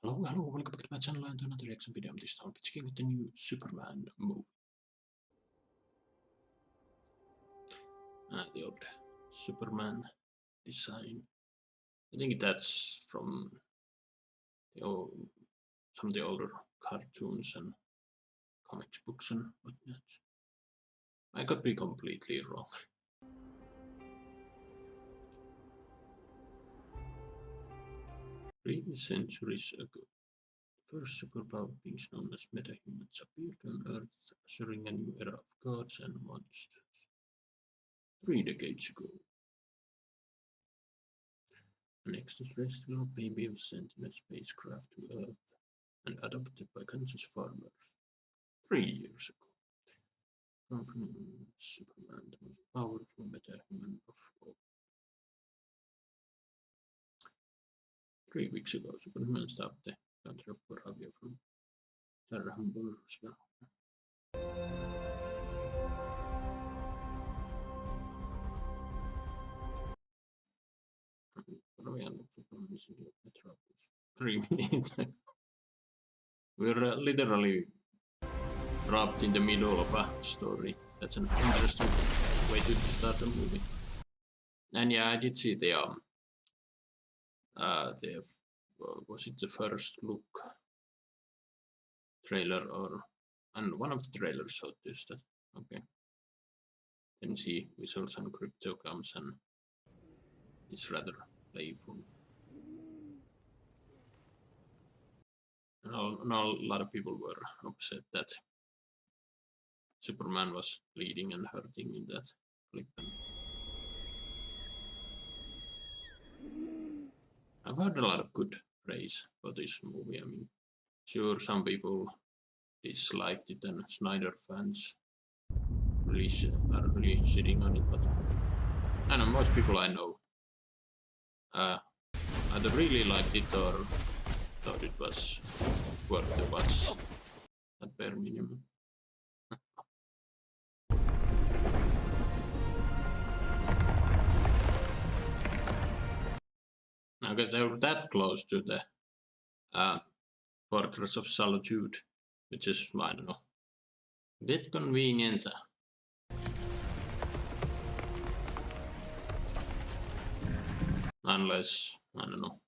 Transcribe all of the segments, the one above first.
Hello, welcome back to my channel and to another reaction video. This time I'm checking out the new Superman movie. The old Superman design. I think that's from some of the older cartoons and comics books and whatnot. I could be completely wrong. 3 centuries ago, the first superpower beings known as metahumans appeared on Earth, ushering a new era of gods and monsters. 3 decades ago, an extraterrestrial baby was sent in a spacecraft to Earth and adopted by Kansas farmers. 3 years ago, Superman, the most powerful metahuman of all. 3 weeks ago, Superman stopped the country of Boravia from Terrambursville. Metropolis. 3 minutes. We're literally dropped in the middle of a story. That's an interesting way to start a movie. And yeah, I did see the was it the first look trailer and one of the trailers showed this that okay. Then see visuals and crypto comes and it's rather playful. And a lot of people were upset that Superman was bleeding and hurting in that clip. I've heard a lot of good praise for this movie. I mean, sure, some people disliked it and Snyder fans are really shitting on it, but I know most people I know either really liked it or thought it was worth the watch at bare minimum. I guess they were that close to the Fortress of Solitude, which is, I don't know, a bit convenient. Unless, I don't know.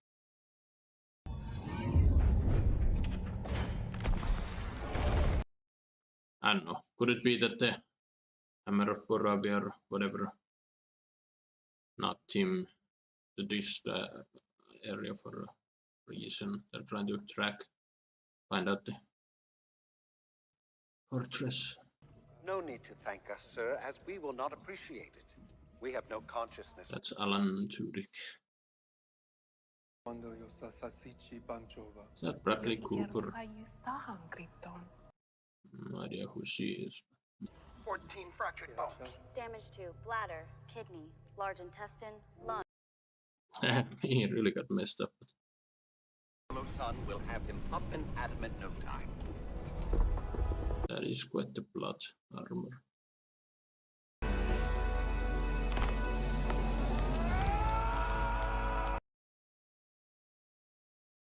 I don't know. Could it be that the Hammer of Boravia or whatever knocked him to this area for a reason? They're trying to find out the fortress. No need to thank us, sir, as we will not appreciate it. We have no consciousness. That's Alan Tudyk. Is that Bradley Cooper? No idea who she is. 14 fractured bones. Damage to bladder, kidney, large intestine, lung. He really got messed up. Fellow son will have him up and at him in no time. That is quite the plot armor.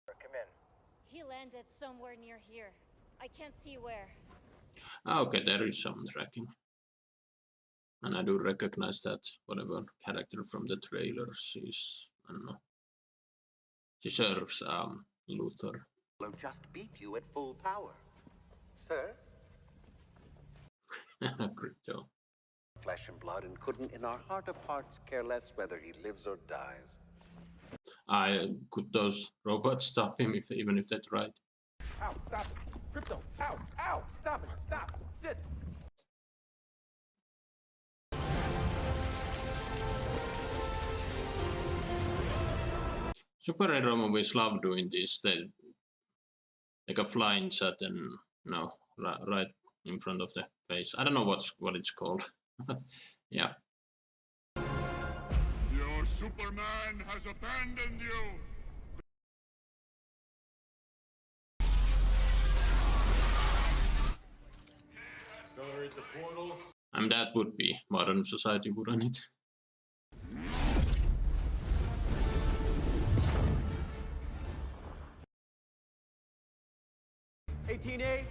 Come in. He landed somewhere near here. I can't see where. Okay, there is some tracking. And I do recognize that whatever character from the trailers is, I don't know. She serves Luthor. Will just beat you at full power. Sir? Crypto. Flesh and blood and couldn't in our heart of hearts care less whether he lives or dies. Could those robots stop him even if they tried? Ow, stop it. Crypto, ow, ow, stop it, stop, sit. Superhero movies love doing this. They like a flying shot and right in front of the face. I don't know what it's called. Yeah. Your Superman has abandoned you. Accelerate the portals. And that would be modern society, wouldn't it? 18A.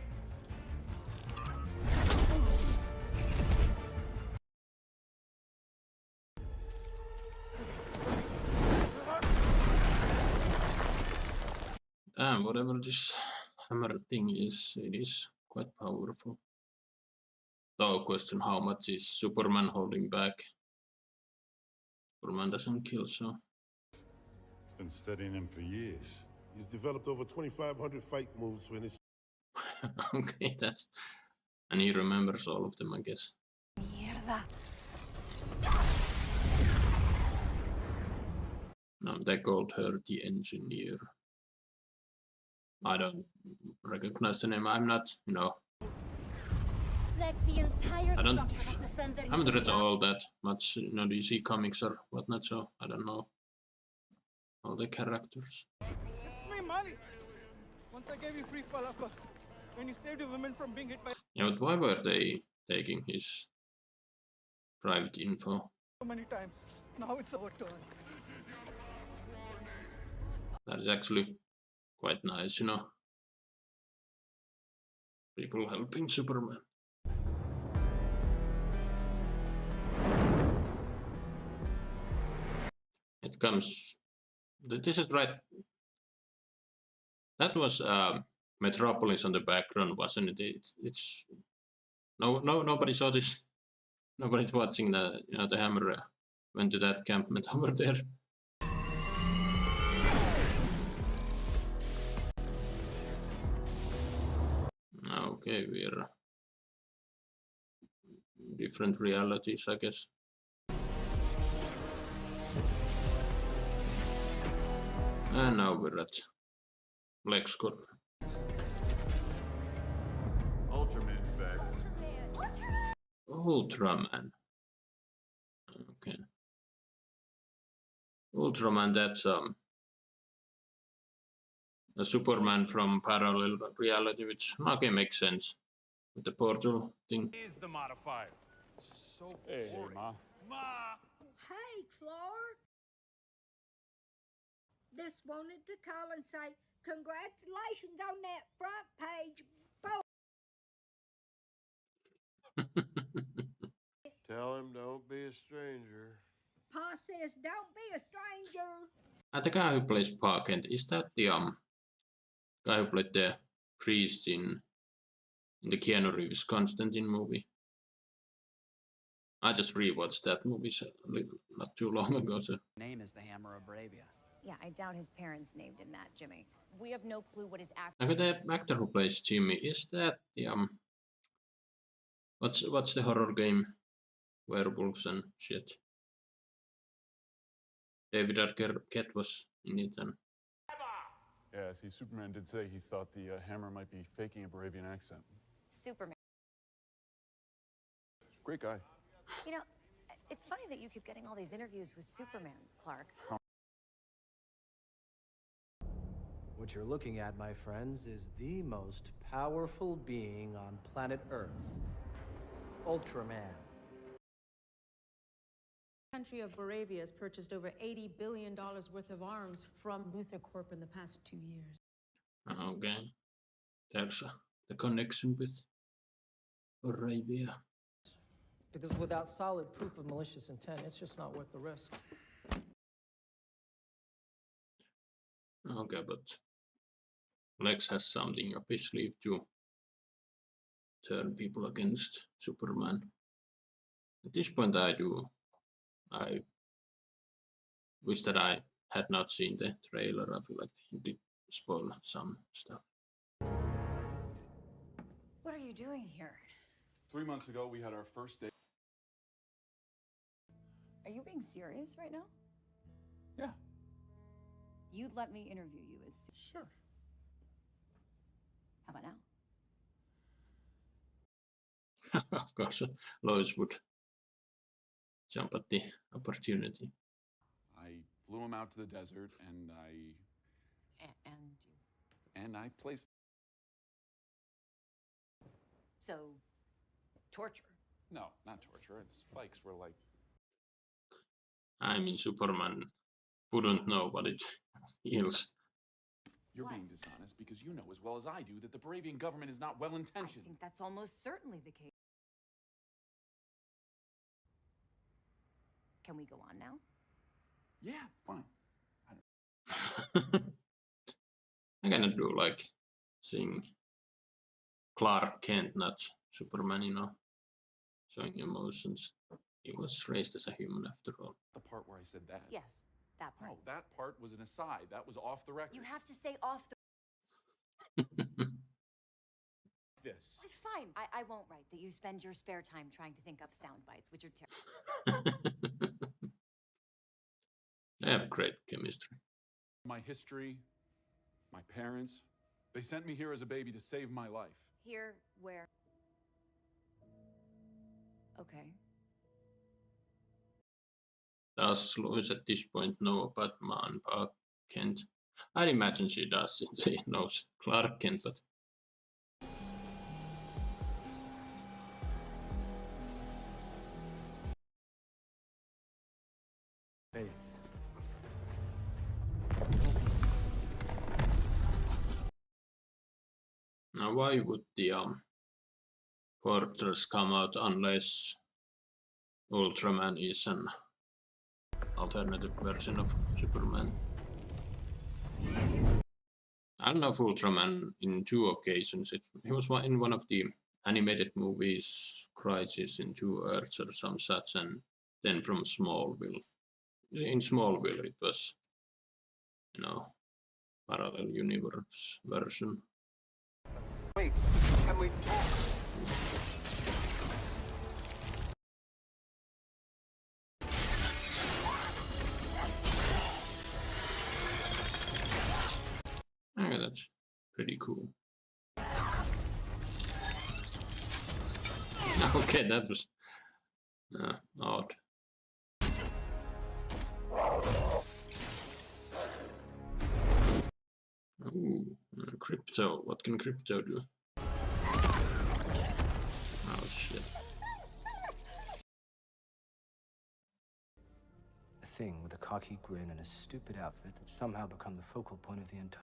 And whatever this hammer thing is, it is quite powerful. Though question how much is Superman holding back? Superman doesn't kill, so It's been studying him for years. He's developed over 2,500 fight moves for his. okay, that's and he remembers all of them, I guess. Mierda. No, they called her the engineer. I don't recognize the name. I'm not, Let the entire I don't- structure of the center I haven't read all that much, DC comics or whatnot, so I don't know all the characters. It's me, Mali. Once I gave you free falafel when you saved the women from being hit by Yeah, but why were they taking his private info? so many times. Now it's our turn. That is actually quite nice, People helping Superman. It comes. This is right. That was Metropolis on the background, wasn't it? It's nobody saw this. Nobody's watching the Hammer went to that campment over there. Okay, we're different realities, I guess. And now we're at LexCorp. Ultraman's back. Ultraman. Okay. Ultraman, that's a Superman from parallel reality, which okay makes sense with the portal thing. Is the modifier. So Hey, boring. Ma. Ma. Hey, Clark. Just wanted to call and say congratulations on that front page. Tell him don't be a stranger. Pa says don't be a stranger. The guy who plays Pa Kent, is that the guy who played the priest in the Keanu Reeves Constantine movie? I just rewatched that movie not too long ago. So. Name is the Hammer of Bravia. Yeah, I doubt his parents named him that, Jimmy. We have no clue what his Okay, the actor who plays Jimmy, is that the what's the horror game? Werewolves and shit. David Arquette was in it, and Yeah, see, Superman did say he thought the Hammer might be faking a Baravian accent. Superman. Great guy. You know, it's funny that you keep getting all these interviews with Superman, Clark. What you're looking at, my friends, is the most powerful being on planet Earth. Ultraman. The country of Baravia has purchased over $80 billion worth of arms from Luthor Corp in the past 2 years. okay, there's the connection with Arabia. Because without solid proof of malicious intent, it's just not worth the risk. Okay, but Lex has something up his sleeve to turn people against Superman. At this point, I wish that I had not seen the trailer. I feel like it did spoil some stuff. What are you doing here? 3 months ago, we had our first date. Are you being serious right now? Yeah. You'd let me interview you as Sure. How about now? Of course, Lois would jump at the opportunity. I flew him out to the desert, and I placed. So, torture. No, not torture. Its spikes were like. I mean, Superman wouldn't know what it is. You're What? being dishonest because you know as well as I do that the Baravian government is not well-intentioned. I think that's almost certainly the case. Can we go on now? Yeah, fine. I cannot do like seeing Clark Kent, not Superman, you know, showing emotions. He was raised as a human after all. The part where I said that. Yes, that part. No, that part was an aside. That was off the record. You have to say off the... This. It's fine. I won't write that you spend your spare time trying to think up sound bites, which are terrible. They have great chemistry. My history, my parents, they sent me here as a baby to save my life. Here, where... Okay. Does Lois at this point know about Ma and Pa Kent? I'd imagine she does, since she knows Clark Kent, but... Faith. Now, why would the Fortress come out unless Ultraman is an alternative version of Superman? I don't know if Ultraman in 2 occasions, he was in one of the animated movies, Crisis in 2 Earths or some such, and then from Smallville. In Smallville it was, you know, parallel universe version. Wait, can we talk? Okay, that's pretty cool. Okay, that was odd. Ooh, Crypto. What can Crypto do? Oh shit. A thing with a cocky grin and a stupid outfit that's somehow become the focal point of the entire...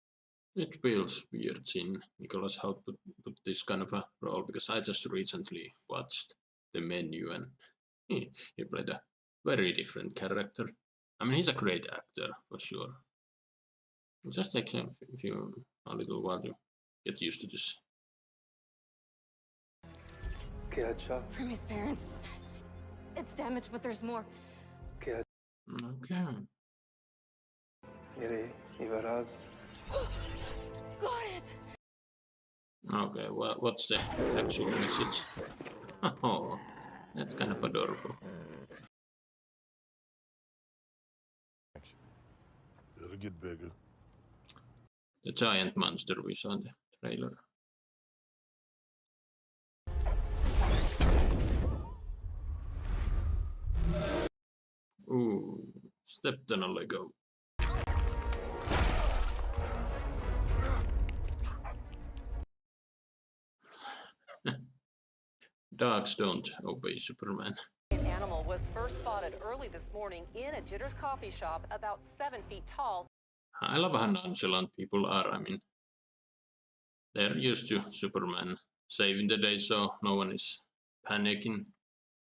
It feels weird seeing Nicholas Hoult put this kind of a role, because I just recently watched The Menu and he played a very different character. I mean, he's a great actor for sure. It just takes a little while to get used to this. From his parents. It's damaged, but there's more. Okay. Got it! Okay, well, what's the actual message? Oh, that's kind of adorable. It'll get bigger. The giant monster we saw in the trailer. Ooh, stepped on a Lego. Dogs don't obey Superman. An animal was first spotted early this morning in a Jitters coffee shop about 7 feet tall. I love how nonchalant people are. I mean, they're used to Superman saving the day, so no one is panicking.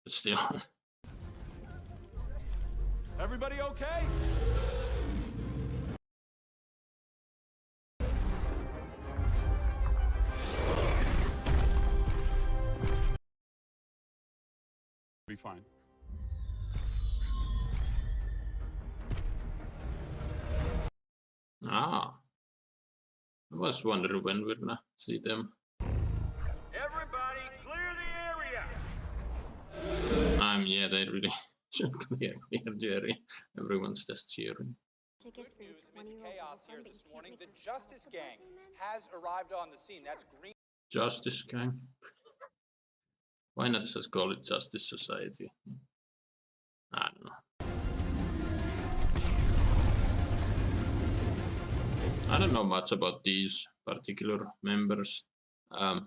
But still. Everybody okay? Be fine. Ah. I was wondering when we're gonna see them. Everybody clear the area. Yeah, they really should clear the area. Everyone's just cheering. Tickets for your 20-year-old Chaos here girlfriend, but this you can't morning. make The her Justice shop for Gang birthday month? has arrived on the scene. That's Green. Justice Gang. Why not just call it Justice Society? I don't know. I don't know much about these particular members. I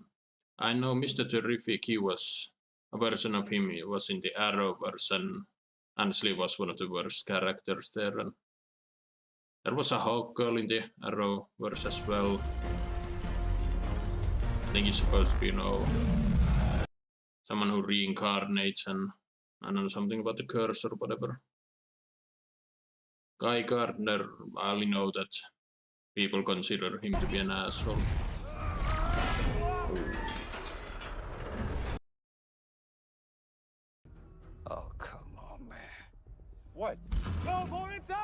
know Mr. Terrific, he was a version of him, he was in the Arrowverse and honestly was one of the worst characters there. And There was a Hawk Girl in the Arrowverse as well. I think he's supposed to be, someone who reincarnates, and I don't know, something about the curse or whatever. Guy Gardner, I only know that people consider him to be an asshole. Oh, come on, man. What? Go for it, sir!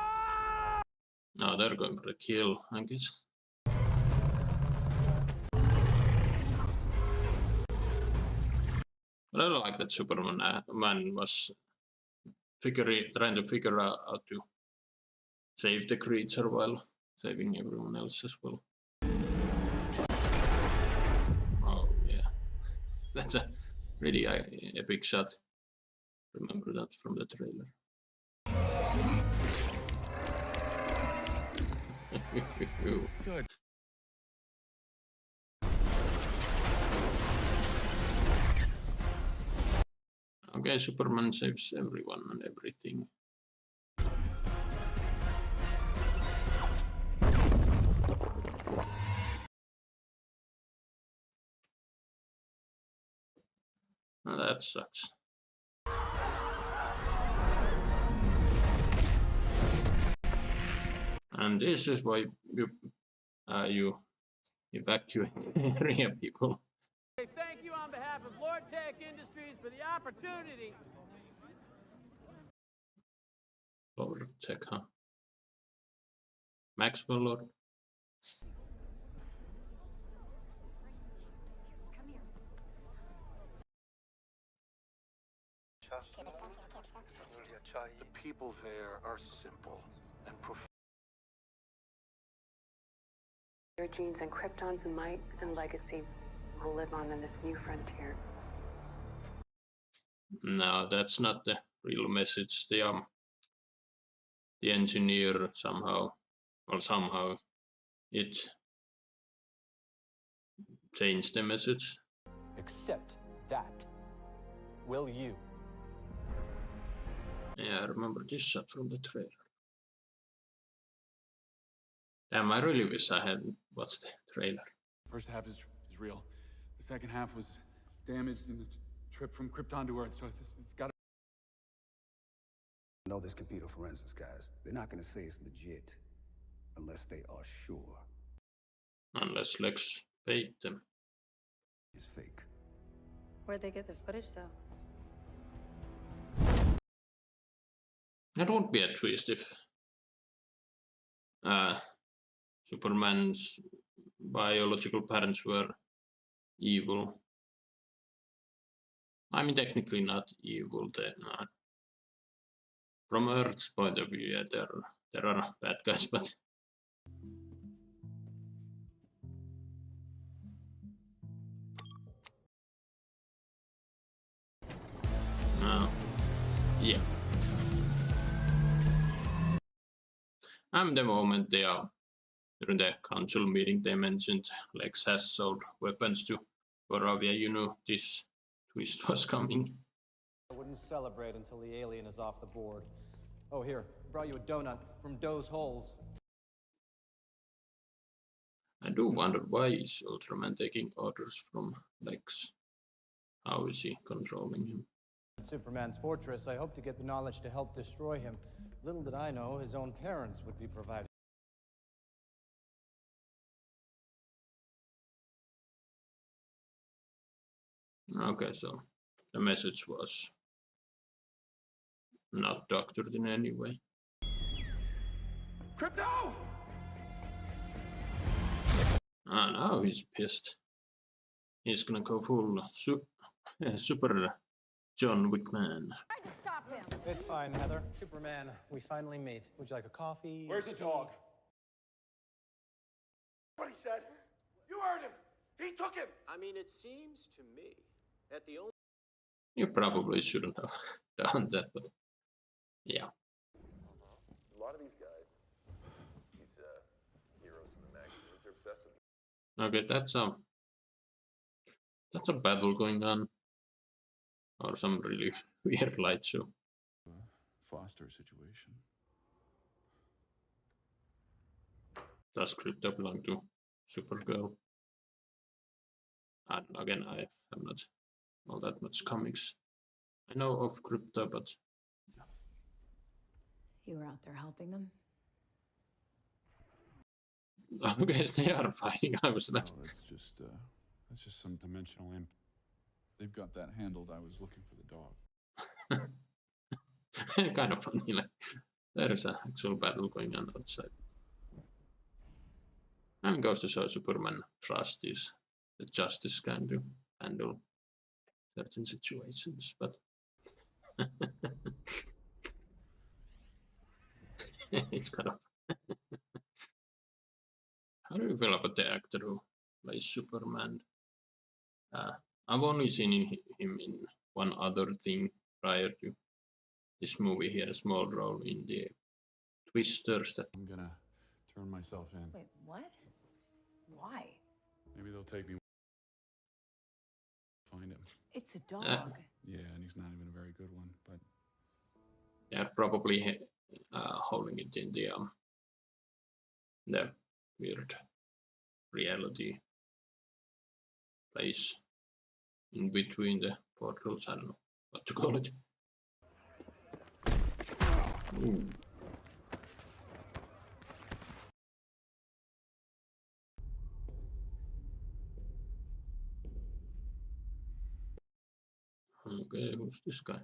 No, they're going for the kill, I guess. But I like that Superman man was trying to figure out how to save the creature while saving everyone else as well. Oh yeah, that's a really epic shot. Remember that from the trailer. Good. Okay, Superman saves everyone and everything. Well, that sucks. And this is why you evacuate area people. Hey, thank you on behalf of Lord Tech Industries for the opportunity. Lord Tech, huh? Maxwell Lord. The people there are simple and profound. Their genes and Krypton's might and legacy will live on in this new frontier. No, that's not the real message. The engineer somehow it changed the message. Accept that. Will you? Yeah, I remember this shot from the trailer. Damn, I really wish I had watched the trailer. First half is real. The second half was damaged in the trip from Krypton to Earth, so it's got to... know this computer forensics guys. They're not going to say it's legit unless they are sure. Unless Lex paid them. It's fake. Where'd they get the footage, though? That won't be a twist if Superman's biological parents were evil. I mean, technically not evil. From Earth's point of view, yeah, there are bad guys, but yeah. And the moment they are during the council meeting, they mentioned Lex has sold weapons to Varavia. You knew this twist was coming. I wouldn't celebrate until the alien is off the board. Oh, here, brought you a donut from Doe's Holes. I do wonder why is Ultraman taking orders from Lex? How is he controlling him? At Superman's fortress, I hope to get the knowledge to help destroy him. Little did I know his own parents would be provided. Okay, so the message was not doctored in any way. Krypto! Now he's pissed. He's gonna go full super John Wick man. Stop him. It's fine, Heather. Superman, we finally meet. Would you like a coffee? Where's the dog? What he said. You heard him. He took him. I mean, it seems to me that the only... You probably shouldn't have done that, but yeah. A lot of these guys, these heroes in the magazines, are obsessed with... Okay, that's a battle going on, or some really weird light show. Foster situation. Does Crypto belong to Supergirl? And again, I have not all that much comics. I know of Crypto, but You were out there helping them? okay, they are fighting. I was not. No, that's just some dimensional imp. They've got that handled. I was looking for the dog. Kind of funny. Like there is an actual battle going on outside. And goes to show Superman trusts the justice can to handle certain situations, but it's kind of. How do you feel about the actor who plays Superman? I've only seen him in one other thing prior to this movie. He had a small role in the Twisters. That I'm gonna turn myself in. Wait, what? Why? Maybe they'll take me. Find him. It's a dog. Yeah, and he's not even a very good one, but they're probably holding it in the weird reality place in between the portals. I don't know what to call it. Ooh. Okay, who's this guy?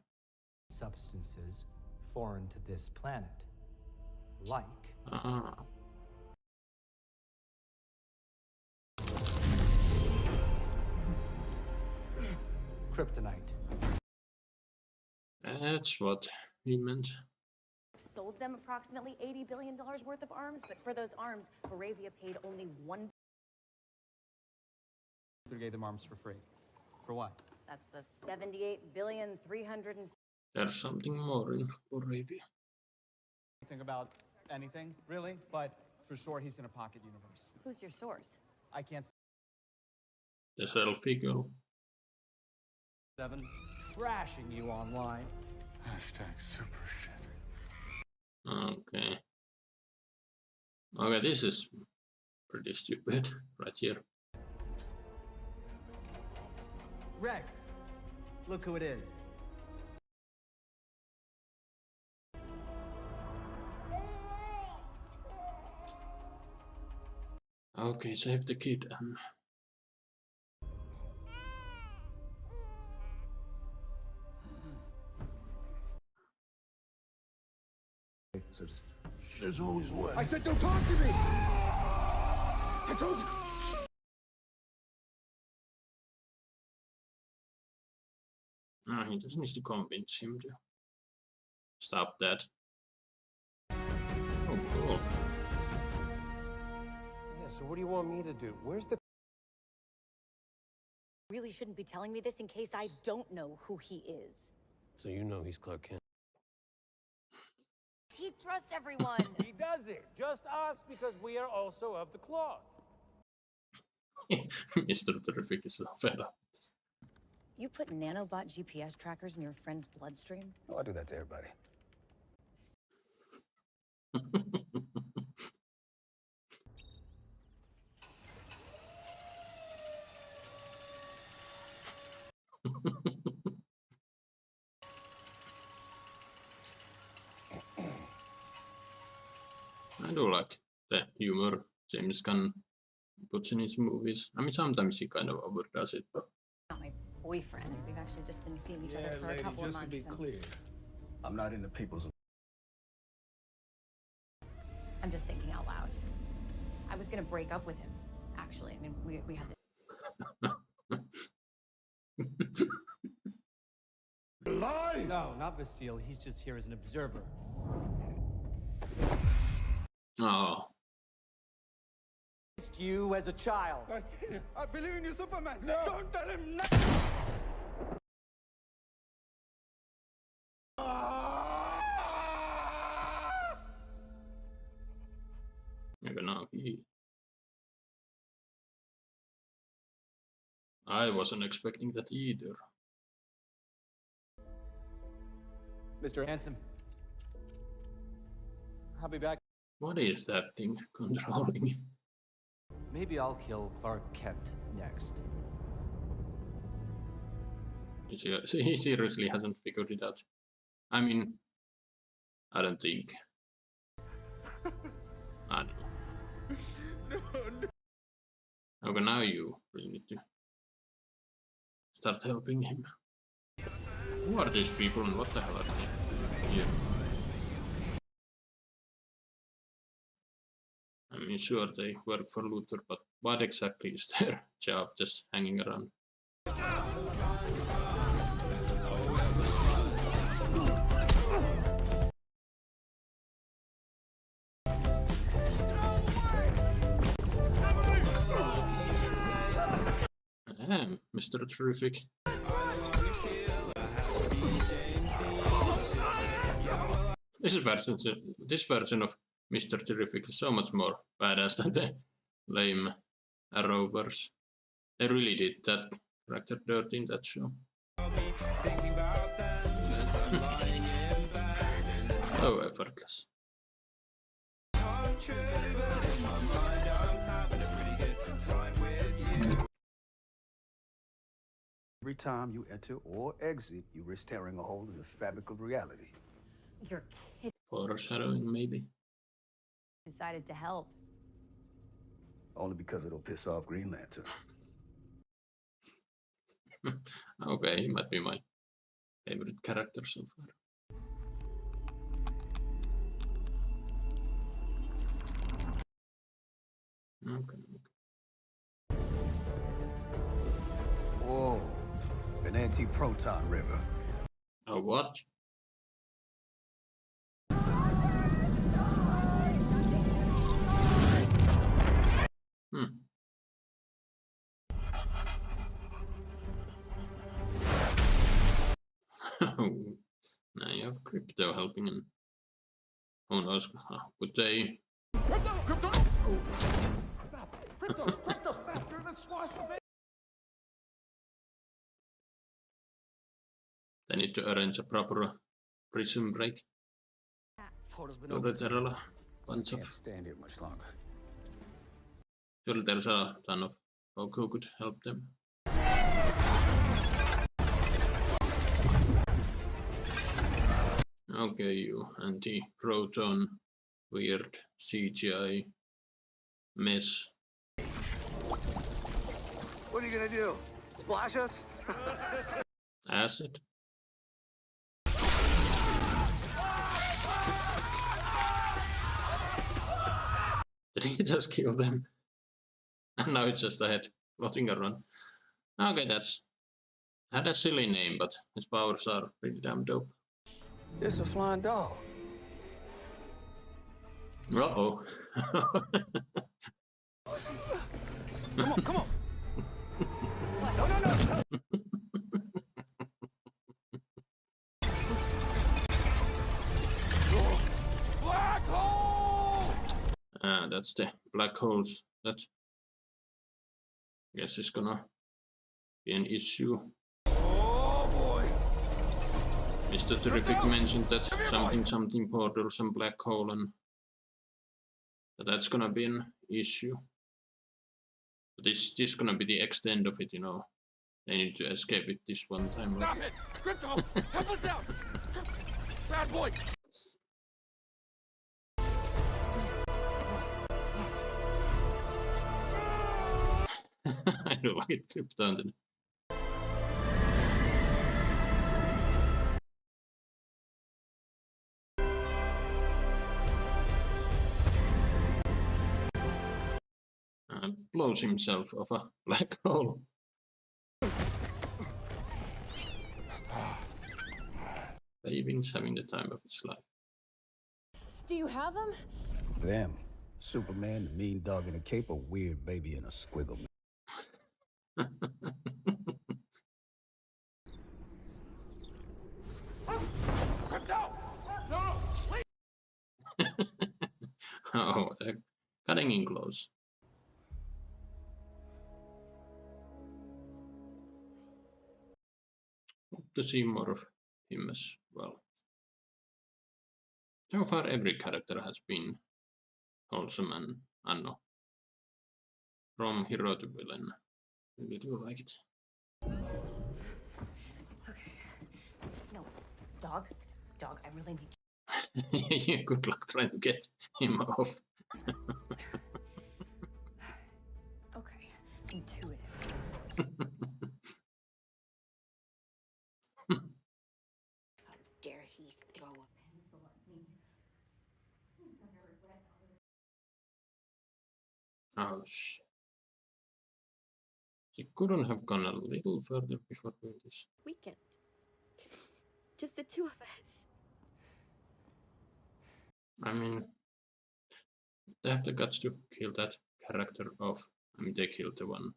Substances foreign to this planet, like kryptonite. That's what he meant. Sold them approximately $80 billion worth of arms, but for those arms, Moravia paid only $1. They gave them arms for free. For what? That's the 78,300,000,000. There's something more in Moravia. Think about anything, really, but for sure he's in a pocket universe. Who's your source? I can't. The selfie girl. 7 trashing you online. Hashtag super shit. Okay. Okay, this is pretty stupid right here. Rex, look who it is. Okay, save the kid. There's always one. I said don't talk to me! I told you! He just needs to convince him to stop that. Oh, cool. Yeah, so what do you want me to do? Where's the... Really shouldn't be telling me this in case I don't know who he is. So you know he's Clark Kent. He trusts everyone. He doesn't. Just us, because we are also of the cloth. Mr. Terrific is so fed up. You put nanobot GPS trackers in your friend's bloodstream? Oh, I do that to everybody. I do like the humor James Gunn puts in his movies. I mean, sometimes he kind of overdoes it, but Not my boyfriend. We've actually just been seeing each other for a couple of months. Just to be clear, I'm not into people's... I'm just thinking out loud. I was gonna break up with him, actually. I mean, we had this. Lie! No, not Vasile. He's just here as an observer. oh, You as a child. I believe in you, Superman. No. Don't tell him nothing. maybe now I wasn't expecting that either. Mr. Handsome. I'll be back. What is that thing controlling? Maybe I'll kill Clark Kent next. He seriously hasn't figured it out. I mean, I don't think. I don't know. Okay, now you really need to start helping him. Who are these people and what the hell are they here? I mean, sure, they work for Luthor, but what exactly is their job? Just hanging around? Mr. Terrific. This version of Mr. Terrific is so much more badass than the lame Arrowverse. They really did that character dirty in that show. So effortless. Every time you enter or exit, you risk tearing a hole in the fabric of reality. Your kid Foreshadowing, maybe. decided to help. Only because it'll piss off Green Lantern. Okay, he might be my favorite character so far. Okay. Whoa, an anti-proton river. A what? Now you have Crypto helping him. Who knows? Would they? Crypto! Oh. Crypto's faster than Squash. They need to arrange a proper prison break. Surely there are a bunch of. Stand here much longer. Surely there's a ton of folk who could help them. Okay, you anti-proton weird CGI mess. What are you gonna do? Splash us? Acid? Did he just kill them? And now it's just a head floating around. Okay, that's had a silly name, but his powers are pretty damn dope. It's a flying dog. Uh-oh. Come on! No! Black hole! That's the black holes. That I guess is gonna be an issue. Oh boy! Mr. Terrific mentioned that something portal, some black hole, and that's gonna be an issue. But this gonna be the extent of it, you know. They need to escape it this one time. Stop it! Crypto! Help us out! Bad boy! I don't like Krypton. Blows himself off a black hole. Baby's having the time of his life. Do you have them? Them. Superman, the mean dog in a cape, a weird baby in a squiggle. Crypto! No! Please! Oh, they're cutting in close. Hope to see more of him as well. So far, every character has been wholesome and Anno. From hero to villain. Really do like it. Okay. No, dog, I really need to. Yeah, good luck trying to get him off. Okay, intuitive. How dare he throw a pencil at me? Oh shit. She couldn't have gone a little further before doing this. Weekend. Just the two of us. I mean, they have the guts to kill that character off. I mean, they killed the one.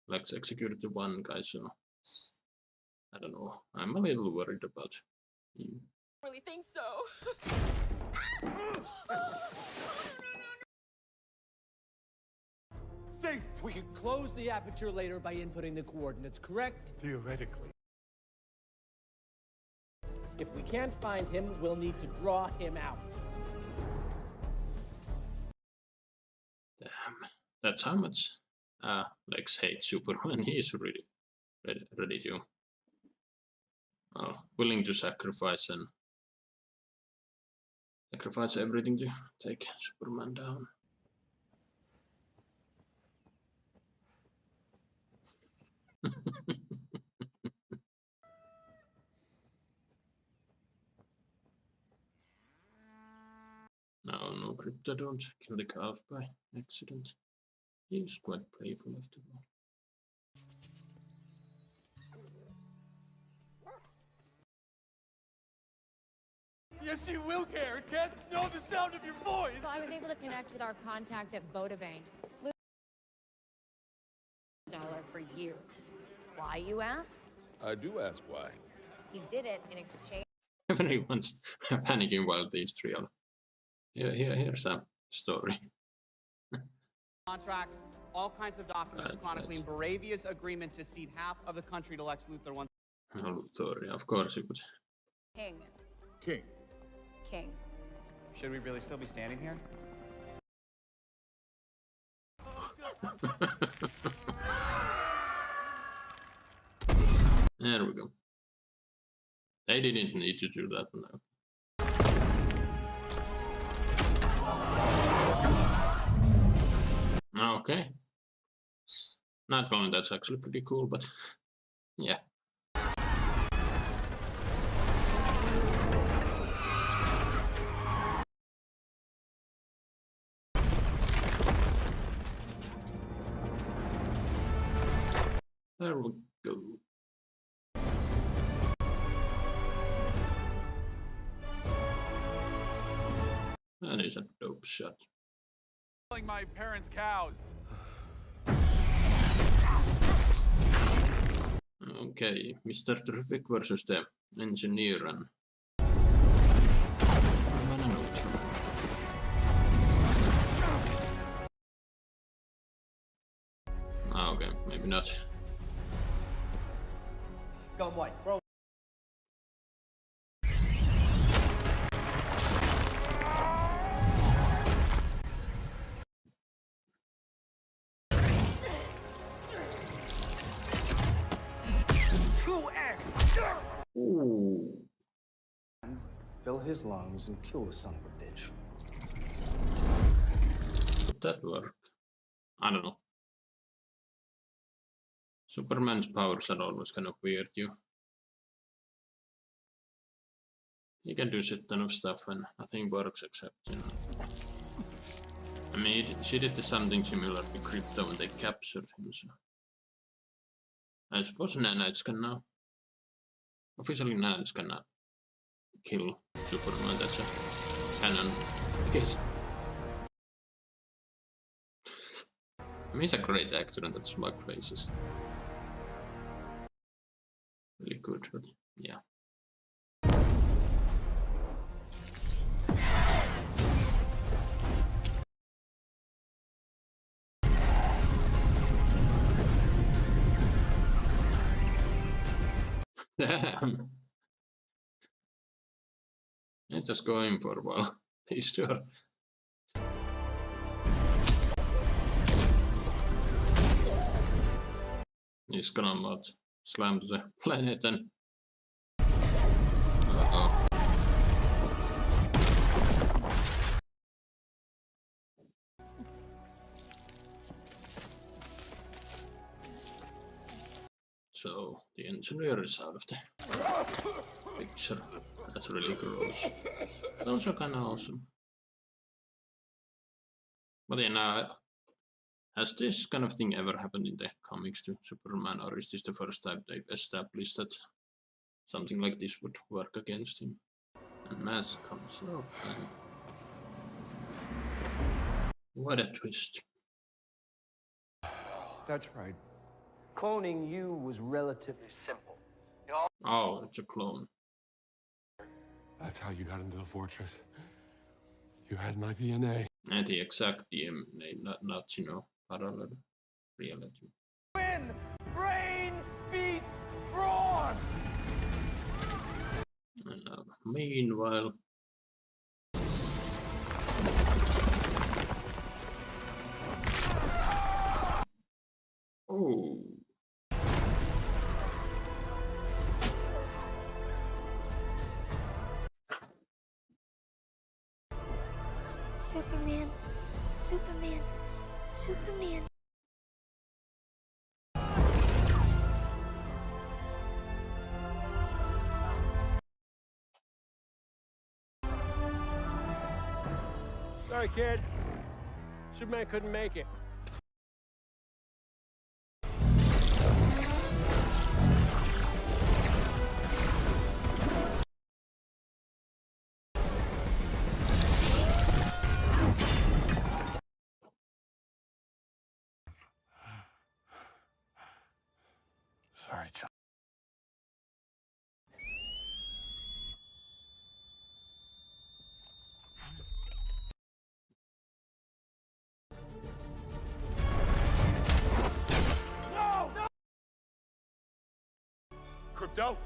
Lex executed the one guy, so I don't know. I'm a little worried about you. I really think so. Safe! We can close the aperture later by inputting the coordinates, correct? Theoretically. If we can't find him, we'll need to draw him out. Damn, that's how much Lex hates Superman. He's really ready to, willing to sacrifice everything to take Superman down. No, Crypto don't kill the calf by accident. He's quite playful after all. Yes, she will care. Cats know the sound of your voice. So I was able to connect with our contact at Vodavane. $1 for years. Why, you ask? I do ask why. He did it in exchange. Everyone's panicking while these three are. Here's a story. Contracts, all kinds of documents chronicling Baravia's agreement to cede half of the country to Lex Luthor once. Oh, Luthor, of course you would. King. King. King. Should we really still be standing here? There we go. They didn't need to do that now. Okay. Not only that's actually pretty cool, but yeah. There we go. That is a dope shot. Killing my parents' cows. Okay, Mr. Terrific versus the engineer and okay, maybe not. Go white, bro. Ooh. Fill his lungs and kill the son of a bitch. Would that work? I don't know. Superman's powers are always kind of weird. He can do shit ton of stuff and nothing works except, you know. I mean, she did something similar to Crypto when they captured him, so. I suppose nanites can now. Officially, nanites cannot kill Superman, that's a canon case. I mean, he's a great actor and that smug faces. Really good, but yeah. Damn. It's just going for a while. He's sure. He's gonna not slam to the planet and... Uh-oh. So, the engineer is out of the picture. That's really gross. But also kinda awesome. But then, has this kind of thing ever happened in the comics to Superman, or is this the first time they've established that something like this would work against him? And mask comes off, and... what a twist. That's right. Cloning you was relatively simple. Oh, it's a clone. That's how you got into the fortress. You had my DNA. And the exact DNA, not you know, parallel reality. When brain beats brawn! And meanwhile... oh... Superman, Superman, Superman. Sorry, kid. Superman couldn't make it. Sorry, John. Crypto?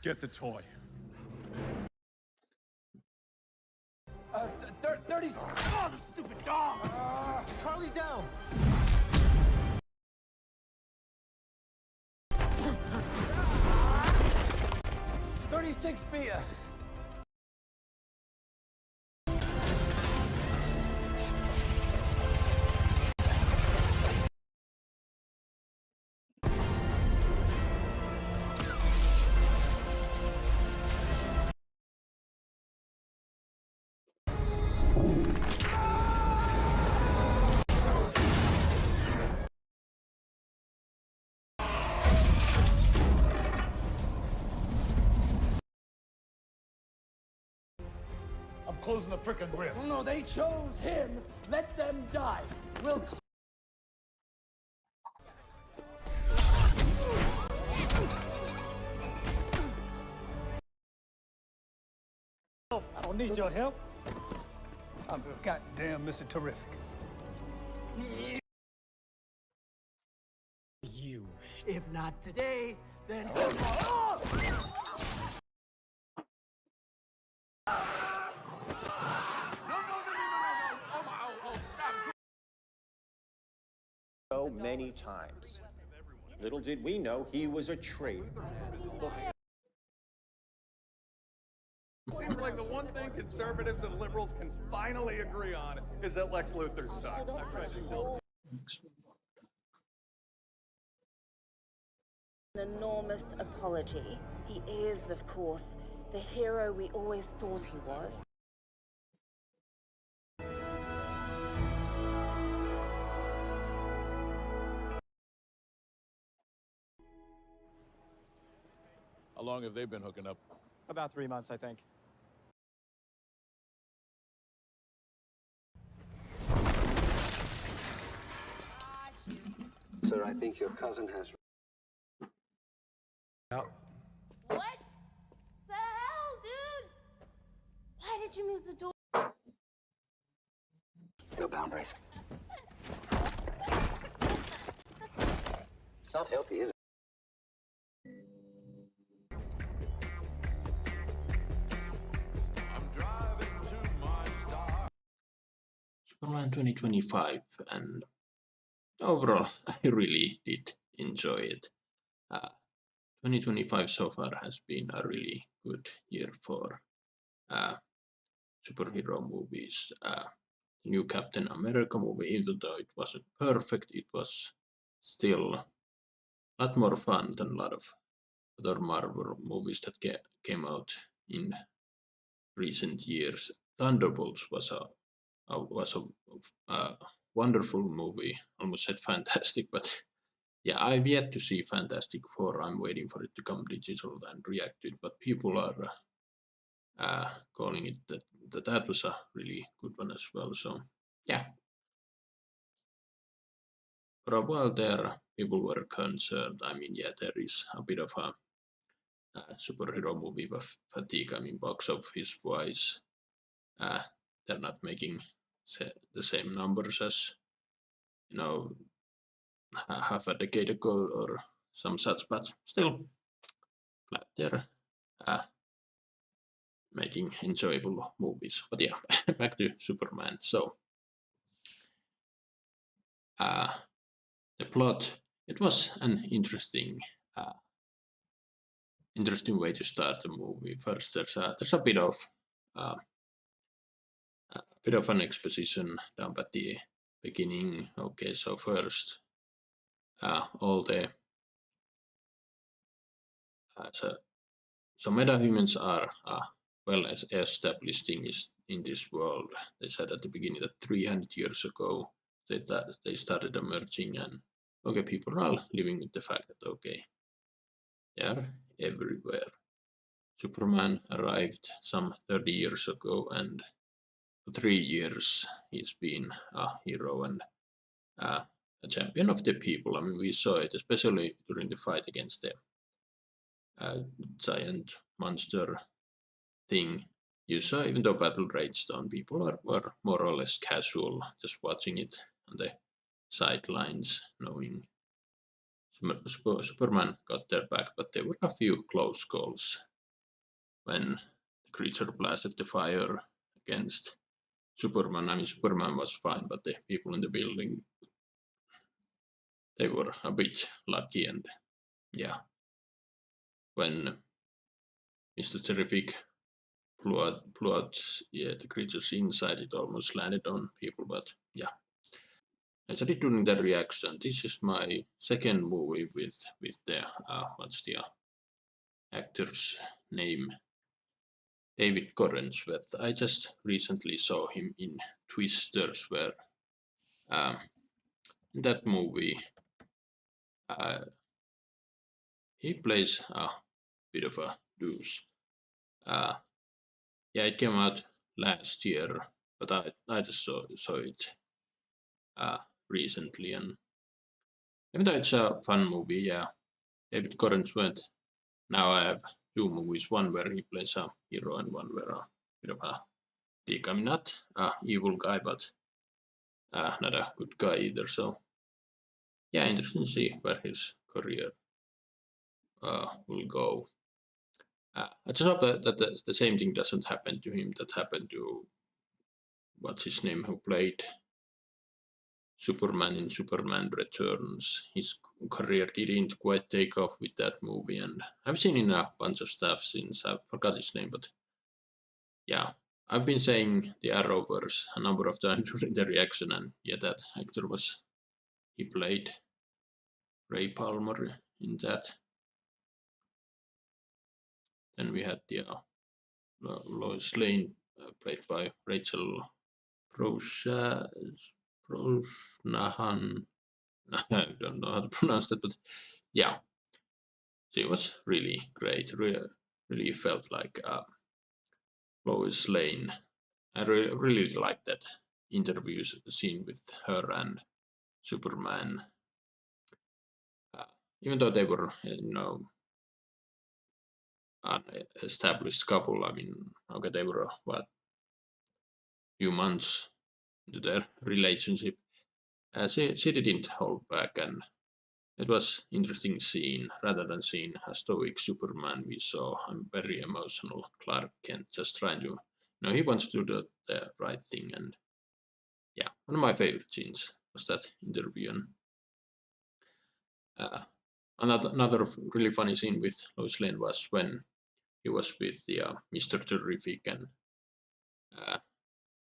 Get the toy. 30. Oh, the stupid dog! Charlie down! $36 beer. Closing the frickin' rift. No, they chose him. Let them die. We'll... I don't need your help. I'm goddamn Mr. Terrific. You. If not today, then tomorrow. So many times. Little did we know he was a traitor. Seems like the one thing conservatives and liberals can finally agree on is that Lex Luthor sucks. I've tried to tell them. An enormous apology. He is, of course, the hero we always thought he was. How long have they been hooking up? About 3 months, I think. Sir, I think your cousin has... Yep. What the hell, dude? Why did you move the door? No boundaries. It's not healthy, is it? I'm driving. Superman 2025, and overall, I really did enjoy it. 2025 so far has been a really good year for superhero movies. New Captain America movie, even though it wasn't perfect, it was still a lot more fun than a lot of other Marvel movies that came out in recent years. Thunderbolts was a wonderful movie. Almost said fantastic, but yeah, I've yet to see Fantastic Four. I'm waiting for it to come digital and react to it. But people are calling it that was a really good one as well. So yeah, for a while there, people were concerned. I mean, yeah, there is a bit of a superhero movie fatigue. I mean, box office wise, they're not making the same numbers as half a decade ago or some such, but still glad they're making enjoyable movies. But yeah, back to Superman. So the plot, it was an interesting way to start the movie. First, there's a bit of an exposition down at the beginning. Okay, so first, all the so metahumans are well as established things in this world. They said at the beginning that 300 years ago they started emerging, and okay, people are living with the fact that okay, they are everywhere. Superman arrived some 30 years ago, and for 3 years he's been a hero and a champion of the people. I mean, we saw it especially during the fight against the giant monster thing. You saw, even though battle raged on, people were more or less casual, just watching it on the sidelines, knowing Superman got their back, but there were a few close calls when the creature blasted the fire against Superman. I mean, Superman was fine, but the people in the building, they were a bit lucky, and yeah, when Mr. Terrific blew out the creatures inside, it almost landed on people, but yeah. I said it during the reaction. This is my second movie with the what's the actor's name? David Corenswet. I just recently saw him in Twisters, where in that movie he plays a bit of a douche. Yeah, it came out last year, but I just saw it recently, and even though it's a fun movie, yeah, David Corenswet. Now I have 2 movies, one where he plays a hero and one where a bit of a dick. I mean, not a evil guy, but not a good guy either. So yeah, interesting to see where his career will go. I just hope that the same thing doesn't happen to him that happened to what's his name, who played Superman in Superman Returns. His career didn't quite take off with that movie, and I've seen in a bunch of stuff since. I forgot his name, but yeah, I've been saying the Arrowverse a number of times during the reaction, and yeah, that actor he played Ray Palmer in that. Then we had the Lois Lane, played by Rachel Brosnahan. I don't know how to pronounce that, but yeah, she was really great. Really felt like Lois Lane. I really liked that interview scene with her and Superman. Even though they were, an established couple. I mean, okay, they were few months into their relationship. She didn't hold back, and it was interesting scene. Rather than seeing a stoic Superman, we saw a very emotional Clark Kent just trying to, he wants to do the right thing, and yeah, one of my favorite scenes was that interview. And another really funny scene with Lois Lane was when he was with the Mr. Terrific, and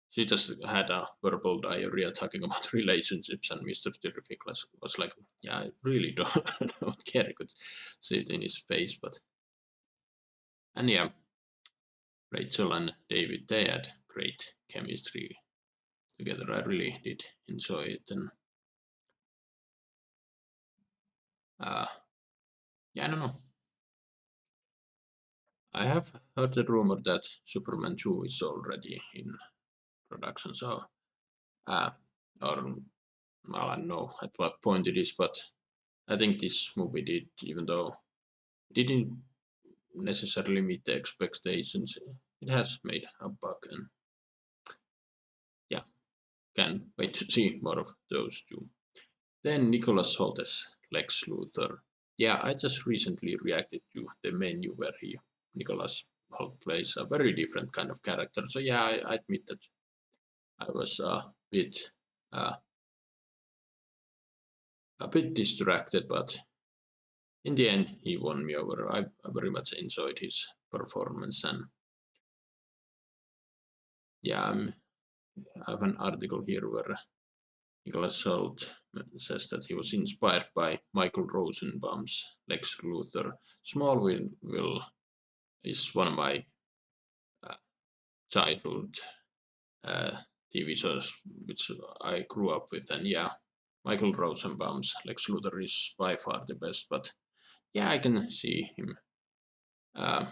she just had a verbal diarrhea talking about relationships, and Mr. Terrific was like, yeah, I really don't care. I could see it in his face, but and yeah, Rachel and David, they had great chemistry together. I really did enjoy it, and yeah, I don't know. I have heard the rumor that Superman 2 is already in production, so or well, I don't know at what point it is, but I think this movie did, even though it didn't necessarily meet the expectations, it has made a buck, and yeah, can wait to see more of those two. Then Nicholas Hoult as Lex Luthor. Yeah, I just recently reacted to the menu where Nicholas Hoult plays a very different kind of character. So yeah, I admit that I was a bit distracted, but in the end he won me over. I very much enjoyed his performance, and yeah, I have an article here where Nicholas Hoult says that he was inspired by Michael Rosenbaum's Lex Luthor. Smallville is one of my childhood TV shows which I grew up with, and yeah, Michael Rosenbaum's Lex Luthor is by far the best, but yeah, I can see him. I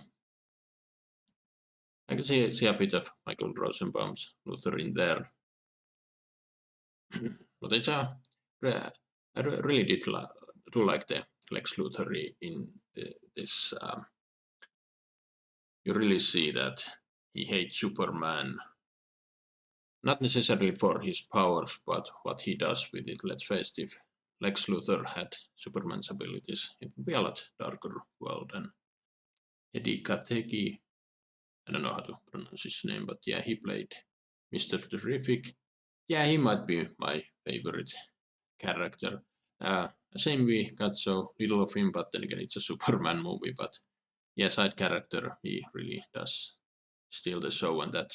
can see a bit of Michael Rosenbaum's Luthor in there. But it's I really do like the Lex Luthor in this. You really see that he hates Superman, not necessarily for his powers, but what he does with it. Let's face it, if Lex Luthor had Superman's abilities, it would be a lot darker world. And Eddie Kathegi, I don't know how to pronounce his name, but yeah, he played Mr. Terrific. Yeah, he might be my favorite character. Same, we got so little of him, but then again, it's a Superman movie. But yeah, side character, he really does steal the show. And that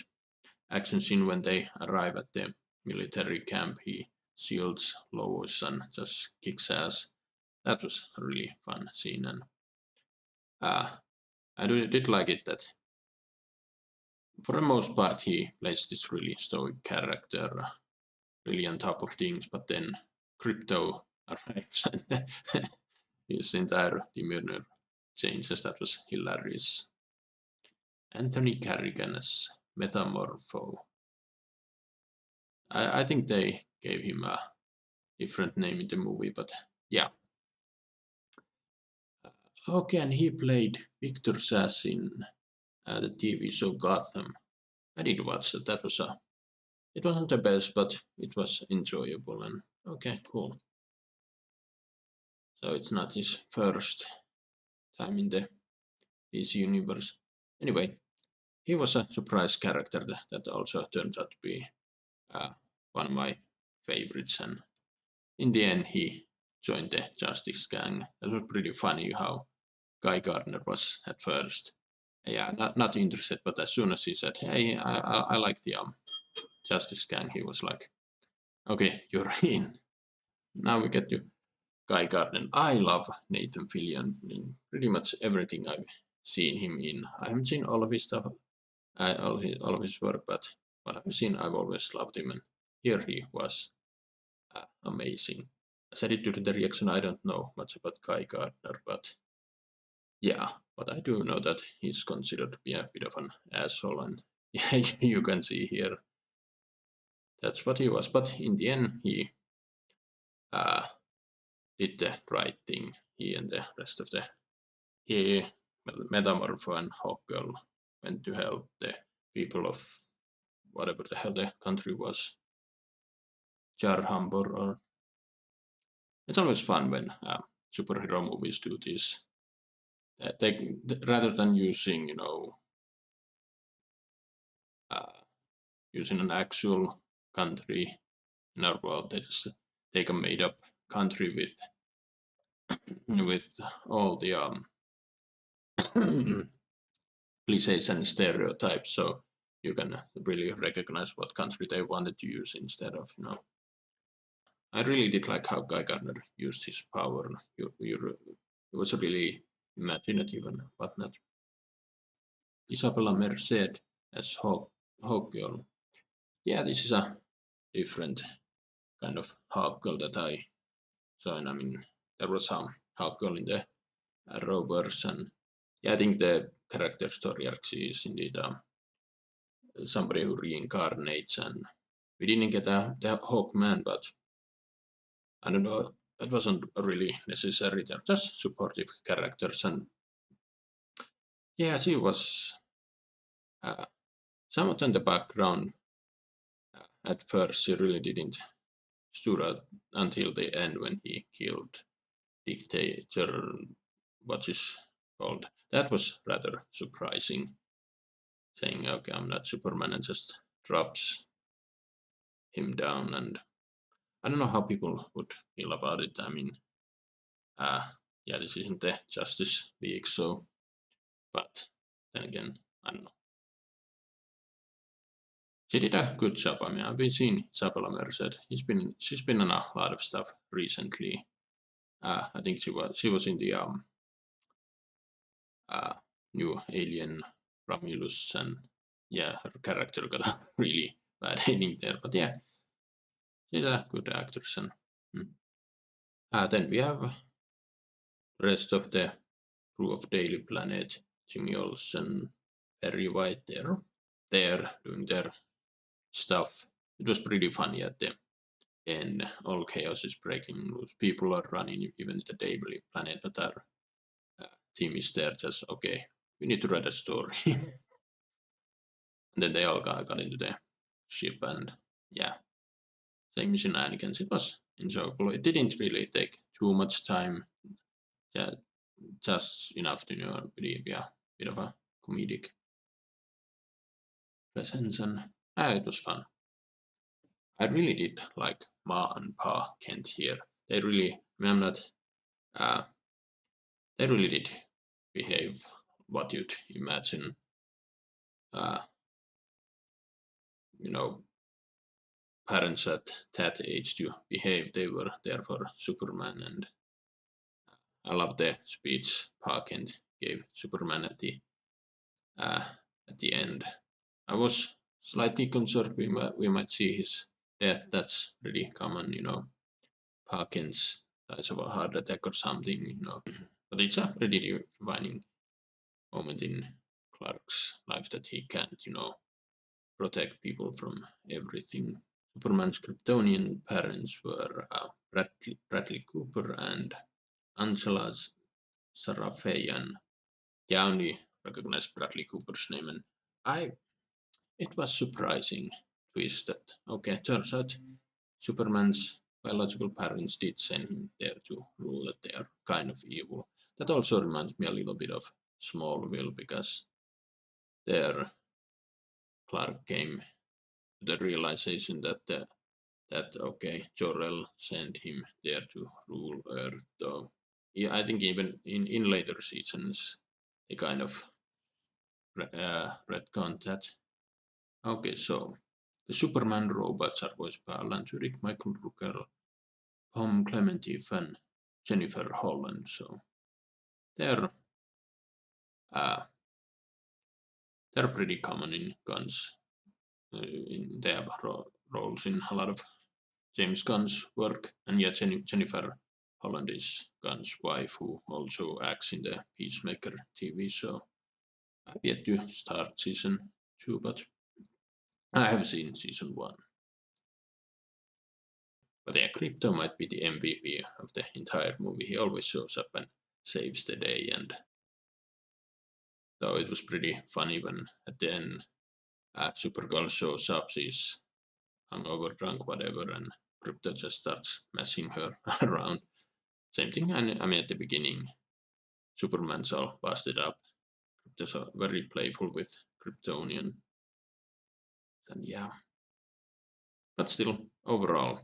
action scene when they arrive at the military camp, he shields Lois and just kicks ass. That was a really fun scene, and I did like it that for the most part he plays this really stoic character, really on top of things, but then Crypto arrives and his entire demeanor changes. That was hilarious. Anthony Carrigan as Metamorpho. I think they gave him a different name in the movie, but yeah. Okay, and he played Victor Sass in the TV show Gotham. I did watch it. That was it wasn't the best, but it was enjoyable, and okay, cool. So it's not his first time in the DC universe. Anyway, he was a surprise character that also turned out to be one of my favorites, and in the end he joined the Justice Gang. That was pretty funny how Guy Gardner was at first. Yeah, not interested, but as soon as he said, hey, I like the Justice Gang, he was like, okay, you're in. Now we get to Guy Gardner. I love Nathan Fillion in pretty much everything I've seen him in. I haven't seen all of his stuff, all of his work, but what I've seen, I've always loved him, and here he was amazing. I said it during the reaction, I don't know much about Guy Gardner, but yeah, but I do know that he's considered to be a bit of an asshole, and yeah, you can see here that's what he was. But in the end, he did the right thing. He and the rest of the Metamorpho and Hawkgirl went to help the people of whatever the hell the country was, Jar Hambor. Or it's always fun when superhero movies do this. They rather than using using an actual country, in our world. They just take a made-up country with all the cliches and stereotypes, so you can really recognize what country they wanted to use instead of, you know. I really did like how Guy Gardner used his power. It was really imaginative and whatnot. Isabella Merced as Hawk Girl. Yeah, this is a different kind of Hawk Girl that I saw, and I mean, there was some Hawk Girl in the Rovers, and yeah, I think the character story arc is indeed somebody who reincarnates, and we didn't get the Hawkman, but I don't know, it wasn't really necessary. They're just supportive characters, and yeah, she was somewhat in the background at first. She really didn't stood out until the end when he killed Dictator, what is called. That was rather surprising, saying, okay, I'm not Superman, and just drops him down. And I don't know how people would feel about it. I mean, yeah, this isn't the Justice League, so, but then again, I don't know. She did a good job. I mean, I've been seeing Isabella Merced. She's been in a lot of stuff recently. I think she was in the new Alien Romulus, and yeah, her character got a really bad ending there. But yeah, she's a good actress. And then we have rest of the crew of Daily Planet, Jimmy Olsen, Perry White. They're doing their stuff. It was pretty funny at the end. All chaos is breaking loose. People are running, even the Daily Planet, but our team is there just, okay, we need to write a story. And then they all got into the ship, and yeah, same shenanigans. It was enjoyable. It didn't really take too much time. Yeah, just enough to, you know, be a bit of a comedic presence, and it was fun. I really did like Ma and Pa Kent here. They really, I mean, I'm not, they really did behave what you'd imagine, you know, parents at that age to behave. They were there for Superman, and I love the speech Pa Kent gave Superman at the end. I was slightly concerned we might see his death. That's really common, you know. Pa Kent dies of a heart attack or something, you know. But it's a pretty defining moment in Clark's life that he can't, you know, protect people from everything. Superman's Kryptonian parents were Bradley Cooper and Angela Sarafian. Yeah, I only recognize Bradley Cooper's name, and it was surprising twist that, okay, turns out Superman's biological parents did send him there to rule, that they are kind of evil. That also reminds me a little bit of Smallville, because there Clark came to the realization that okay, Jor-El sent him there to rule Earth. Though yeah, I think even in later seasons they kind of retconned that. Okay, so the Superman robots are voiced by Alan Tudyk, Michael Rooker, Tom Clemente, and Jennifer Holland. So they're pretty common in Gunn's. They have roles in a lot of James Gunn's work, and yet Jennifer Holland is Gunn's wife, who also acts in the Peacemaker TV show. I've yet to start season 2, but I have seen season 1. But yeah, Crypto might be the MVP of the entire movie. He always shows up and saves the day, and though it was pretty funny when at the end Supergirl shows up, she's hungover, drunk, whatever, and Crypto just starts messing her around. Same thing, and I mean at the beginning, Superman's all busted up. Crypto's very playful with Kryptonian. And yeah. But still, overall,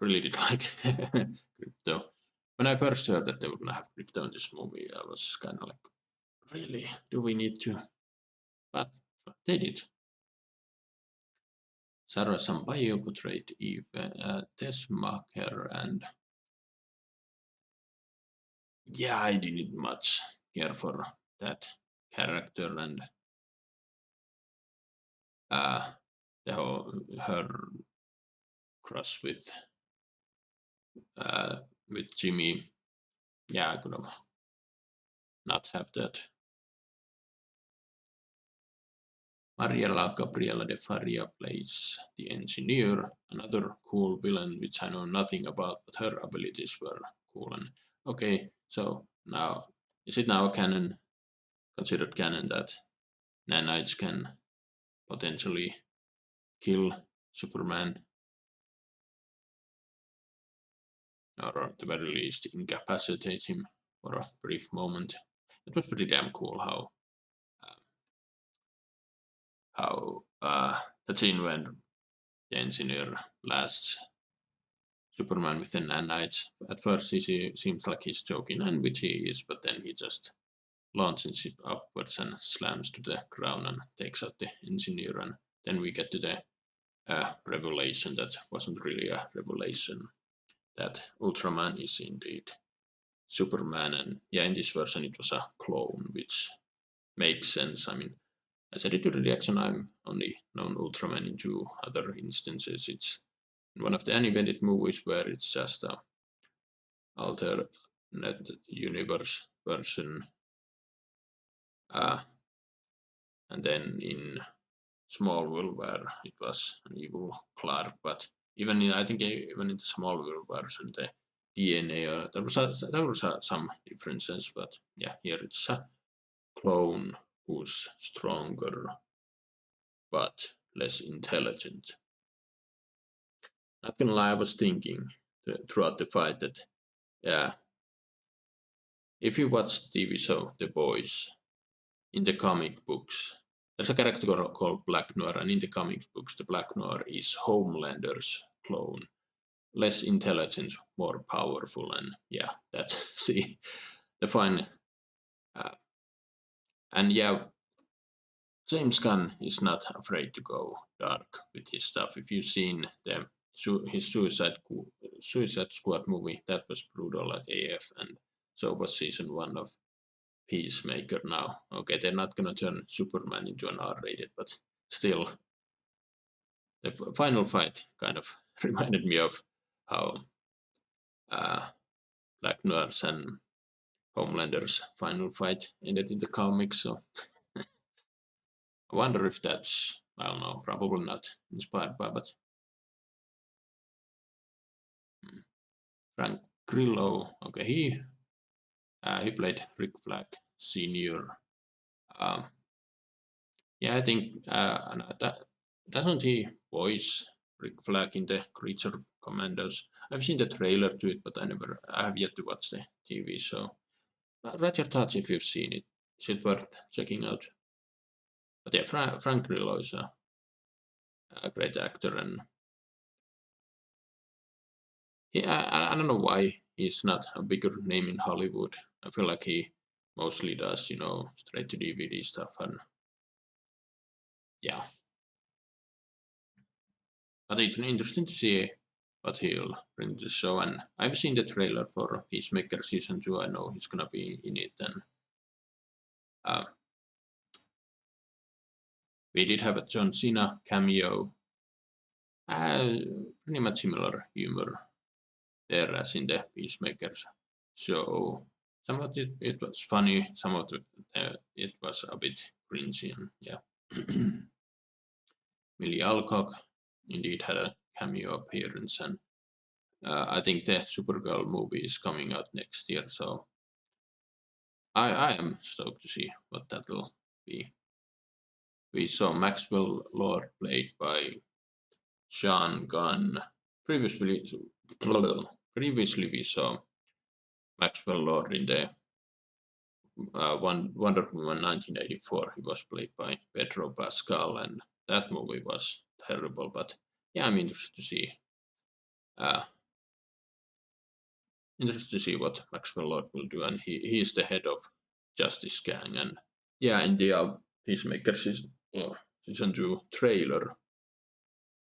really did like Crypto. When I first heard that they were gonna have Crypto in this movie, I was kind of like, really, do we need to? But they did. Sarah Sampaio portrayed Eve Tessmacher, and yeah, I didn't much care for that character, and her crush with Jimmy. Yeah, I could have not have that. Mariela Gabriela de Faria plays the engineer, another cool villain which I know nothing about, but her abilities were cool. And okay, so now is it now canon, considered canon, that nanites can potentially kill Superman, or at the very least incapacitate him for a brief moment? It was pretty damn cool how the scene when the engineer blasts Superman with the nanites. At first he seems like he's joking, and which he is, but then he just launches it upwards and slams to the ground and takes out the engineer, and then we get to the revelation that wasn't really a revelation, that Ultraman is indeed Superman. And yeah, in this version it was a clone, which makes sense. I mean, I said it to the reaction, I'm only known Ultraman in 2 other instances. It's in one of the animated movies where it's just a alternate universe version, and then in Smallville where it was an evil Clark. But even in, I think even in the Smallville version, the DNA, there was some differences, but yeah, here it's a clone who's stronger but less intelligent. Not gonna lie, I was thinking throughout the fight that, yeah, if you watch the TV show The Boys, in the comic books, there's a character called Black Noir, and in the comic books, the Black Noir is Homelander's clone. Less intelligent, more powerful, and yeah, that's the fine. And yeah, James Gunn is not afraid to go dark with his stuff. If you've seen his Suicide Squad movie, that was brutal at AF, and so was season 1 of Peacemaker now. Okay, they're not gonna turn Superman into an R-rated, but still, the final fight kind of reminded me of how Black Noir's and Homelander's final fight ended in the comics. So I wonder if that's, I don't know, probably not inspired by, but Frank Grillo, okay, he played Rick Flag Sr. Yeah, I think doesn't he voice Rick Flag in the Creature Commandos? I've seen the trailer to it, but I have yet to watch the TV show. Write your thoughts if you've seen it. Is it worth checking out? But yeah, Frank Grillo is a great actor, and I don't know why he's not a bigger name in Hollywood. I feel like he mostly does, you know, straight to DVD stuff, and yeah. But it's interesting to see what he'll bring to the show, and I've seen the trailer for Peacemaker season 2. I know he's gonna be in it, and we did have a John Cena cameo. Pretty much similar humor there as in the Peacemakers show. Some of it was funny, some of it was a bit cringy, and yeah. Millie Alcock indeed had a cameo appearance, and I think the Supergirl movie is coming out next year, so I am stoked to see what that will be. We saw Maxwell Lord played by Sean Gunn. Previously we saw Maxwell Lord in the Wonder Woman 1984. He was played by Pedro Pascal, and that movie was terrible. But yeah, I'm interested to see. Interested to see what Maxwell Lord will do, and he's the head of Justice Gang, and yeah, in the Peacemaker season 2 trailer,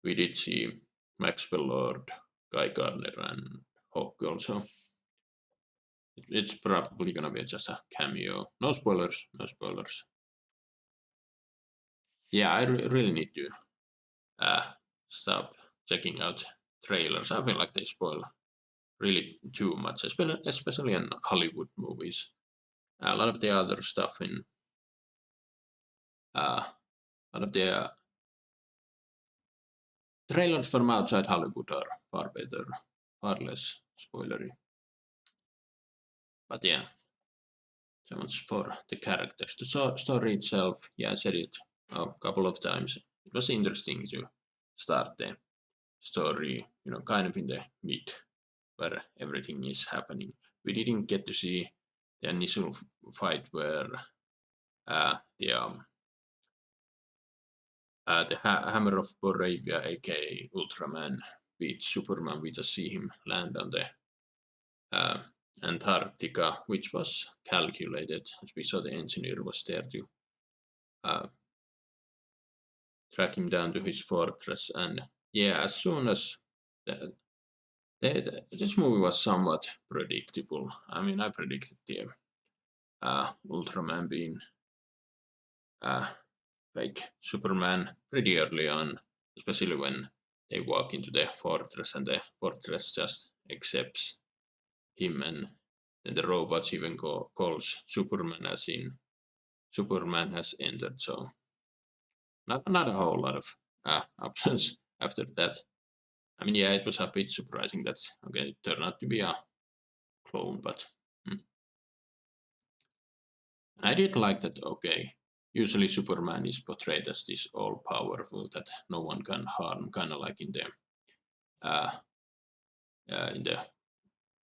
we did see Maxwell Lord, Guy Gardner, and Hawkgirl, so it's probably gonna be just a cameo. No spoilers, no spoilers. Yeah, I really need to stop checking out trailers. I feel like they spoil really too much, especially in Hollywood movies. A lot of the other stuff in a lot of the trailers from outside Hollywood are far better, far less spoilery. But yeah, so much for the characters. The story itself, yeah, I said it a couple of times. It was interesting to start the story, kind of in the mid where everything is happening. We didn't get to see the initial fight where the Hammer of Boravia, aka Ultraman, beats Superman. We just see him land on the Antarctica, which was calculated, as we saw the engineer was there to track him down to his fortress. And yeah, as soon as this movie was somewhat predictable. I mean, I predicted the Ultraman being like Superman pretty early on, especially when they walk into the fortress and the fortress just accepts him, and then the robots even calls Superman as in Superman has entered. So not a whole lot of options after that. I mean, yeah, it was a bit surprising that it turned out to be a clone, but I did like that. Usually Superman is portrayed as this all-powerful that no one can harm, kind of like in the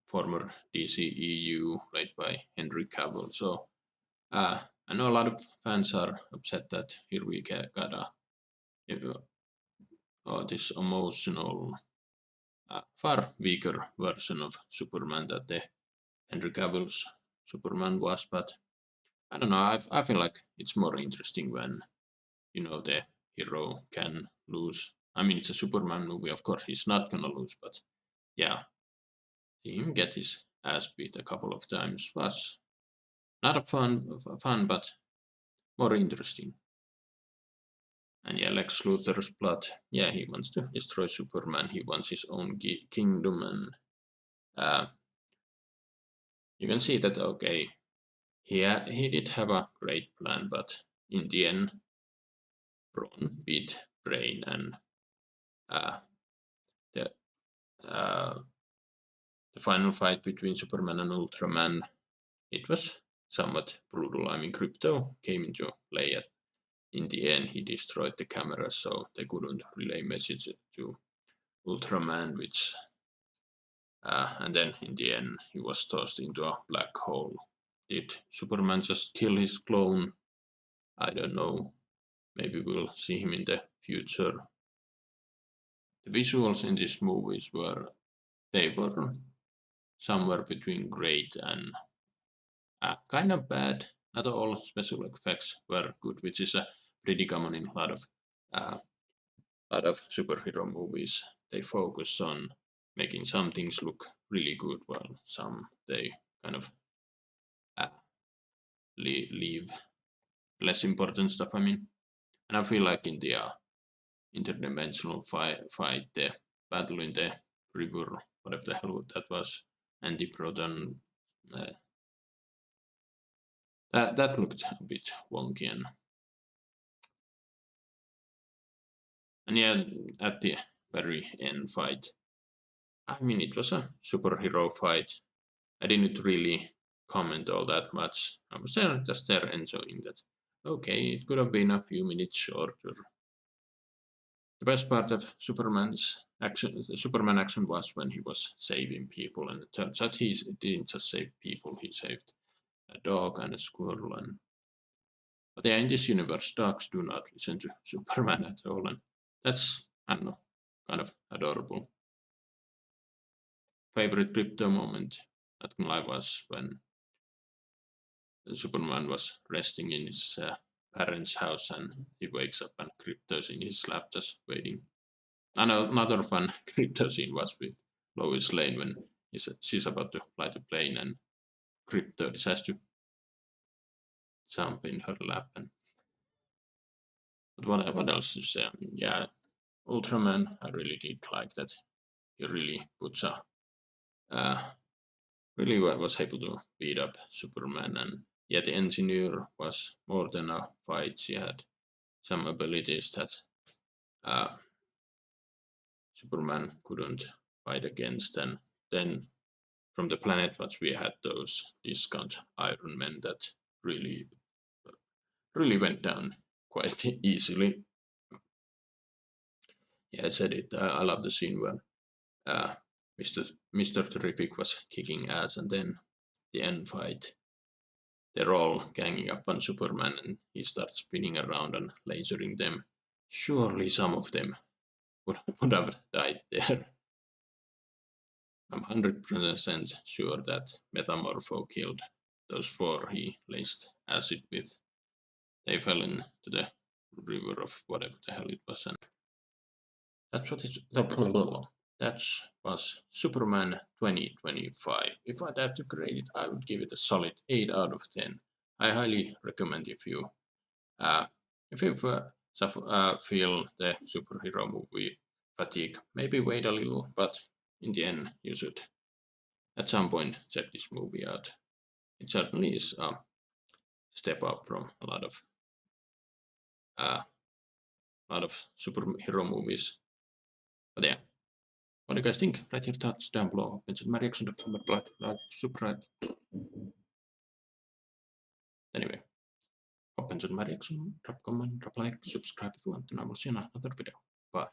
former DCEU, played by Henry Cavill. So I know a lot of fans are upset that here we got this emotional, far weaker version of Superman that the Henry Cavill's Superman was, but I don't know. I feel like it's more interesting when the hero can lose. I mean, it's a Superman movie, of course he's not gonna lose, but yeah, see him get his ass beat a couple of times was not a fun, but more interesting. And yeah, Lex Luthor's plot. Yeah, he wants to destroy Superman. He wants his own kingdom, and you can see that. He did have a great plan, but in the end, Brawn beat Brain, and the final fight between Superman and Ultraman, it was somewhat brutal. I mean, Krypto came into play in the end. He destroyed the cameras, so they couldn't relay messages to Ultraman, which and then in the end he was tossed into a black hole. Did Superman just kill his clone? I don't know. Maybe we'll see him in the future. The visuals in these movies were somewhere between great and kind of bad. Not all special effects were good, which is pretty common in a lot of superhero movies. They focus on making some things look really good, while some they kind of leave less important stuff. I mean, and I feel like in the interdimensional fight, the battle in the river, whatever the hell that was, Antiproton, that looked a bit wonky, and yeah, at the very end fight, I mean, it was a superhero fight. I didn't really comment all that much. I was just there enjoying that. It could have been a few minutes shorter. The best part of Superman action was when he was saving people, and it turns out he didn't just save people, he saved a dog and a squirrel. But yeah, in this universe, dogs do not listen to Superman at all, and that's, I don't know, kind of adorable. Favorite crypto moment at my life was when Superman was resting in his parents' house and he wakes up and Crypto's in his lap just waiting. Another fun crypto scene was with Lois Lane when she's about to fly the plane and Crypto decides to jump in her lap. But what else to say? I mean, yeah, Ultraman, I really did like that. He really puts really was able to beat up Superman, and yet the engineer was more than a fight. She had some abilities that Superman couldn't fight against, and then from the planet what we had those discount Iron Men that really went down quite easily. Yeah, I said it. I love the scene where Mr. Terrific was kicking ass, and then the end fight, they're all ganging up on Superman, and he starts spinning around and lasering them. Surely some of them would have died there. I'm 100% sure that Metamorpho killed those 4 he laced acid with. They fell into the river of whatever the hell it was, and that was Superman 2025. If I'd have to grade it, I would give it a solid 8 out of 10. I highly recommend if you feel the superhero movie fatigue, maybe wait a little, but in the end you should at some point check this movie out. It certainly is a step up from a lot of superhero movies. But yeah, what do you guys think? Write your thoughts down below. Mention my reaction to comment, like, subscribe. Anyway, mention my reaction, drop comment, drop like, subscribe if you want, and I will see you in another video. Bye.